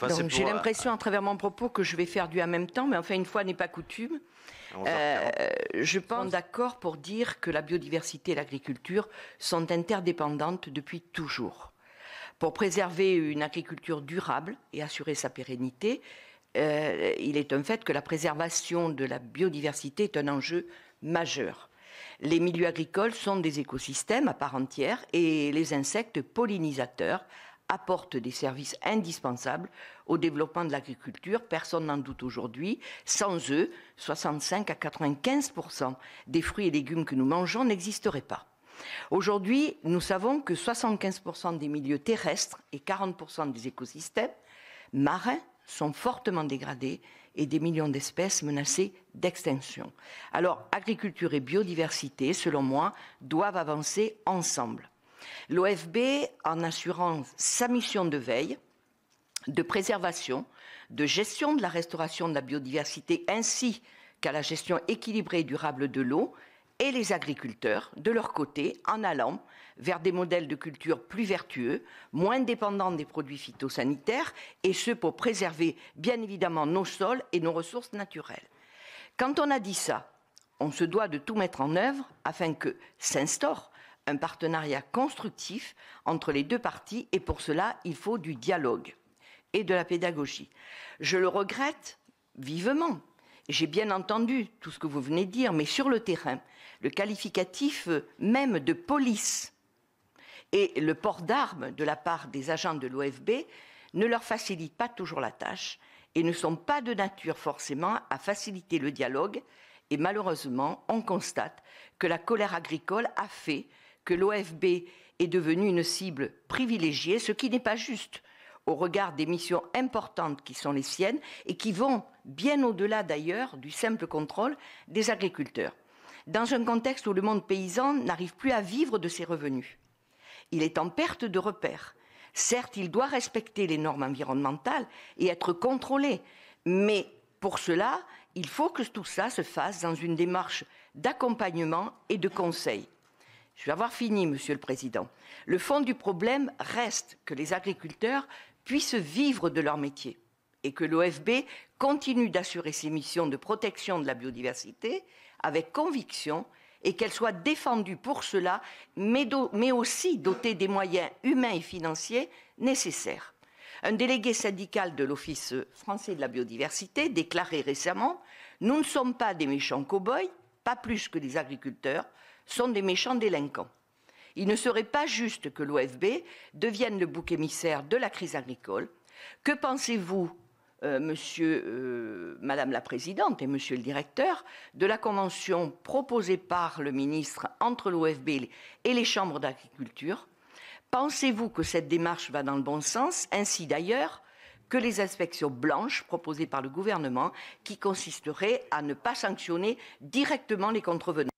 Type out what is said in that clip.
Donc j'ai l'impression, à travers mon propos, que je vais faire du en même temps, mais enfin, une fois n'est pas coutume. Je pense d'accord pour dire que la biodiversité et l'agriculture sont interdépendantes depuis toujours. Pour préserver une agriculture durable et assurer sa pérennité, il est un fait que la préservation de la biodiversité est un enjeu majeur. Les milieux agricoles sont des écosystèmes à part entière et les insectes pollinisateurs apportent des services indispensables au développement de l'agriculture. Personne n'en doute aujourd'hui. Sans eux, 65 à 95% des fruits et légumes que nous mangeons n'existeraient pas. Aujourd'hui, nous savons que 75% des milieux terrestres et 40% des écosystèmes marins sont fortement dégradés et des millions d'espèces menacées d'extinction. Alors, agriculture et biodiversité, selon moi, doivent avancer ensemble. L'OFB, en assurant sa mission de veille, de préservation, de gestion de la restauration de la biodiversité, ainsi qu'à la gestion équilibrée et durable de l'eau, et les agriculteurs, de leur côté, en allant vers des modèles de culture plus vertueux, moins dépendants des produits phytosanitaires, et ce pour préserver bien évidemment nos sols et nos ressources naturelles. Quand on a dit ça, on se doit de tout mettre en œuvre afin que s'instaure un partenariat constructif entre les deux parties, et pour cela, il faut du dialogue et de la pédagogie. Je le regrette vivement. J'ai bien entendu tout ce que vous venez de dire, mais sur le terrain, le qualificatif même de police et le port d'armes de la part des agents de l'OFB ne leur facilitent pas toujours la tâche et ne sont pas de nature forcément à faciliter le dialogue. Et malheureusement, on constate que la colère agricole a fait que l'OFB est devenue une cible privilégiée, ce qui n'est pas juste au regard des missions importantes qui sont les siennes et qui vont bien au-delà d'ailleurs du simple contrôle des agriculteurs. Dans un contexte où le monde paysan n'arrive plus à vivre de ses revenus, il est en perte de repères. Certes, il doit respecter les normes environnementales et être contrôlé, mais pour cela, il faut que tout ça se fasse dans une démarche d'accompagnement et de conseil. Je vais avoir fini, Monsieur le Président. Le fond du problème reste que les agriculteurs puissent vivre de leur métier et que l'OFB continue d'assurer ses missions de protection de la biodiversité avec conviction et qu'elle soit défendue pour cela, mais aussi dotée des moyens humains et financiers nécessaires. Un délégué syndical de l'Office français de la biodiversité déclarait récemment « Nous ne sommes pas des méchants cow-boys, pas plus que les agriculteurs, sont des méchants délinquants ». Il ne serait pas juste que l'OFB devienne le bouc émissaire de la crise agricole. Que pensez-vous, Madame la Présidente et Monsieur le Directeur, de la convention proposée par le ministre entre l'OFB et les chambres d'agriculture? Pensez-vous que cette démarche va dans le bon sens, ainsi d'ailleurs que les inspections blanches proposées par le gouvernement, qui consisteraient à ne pas sanctionner directement les contrevenants?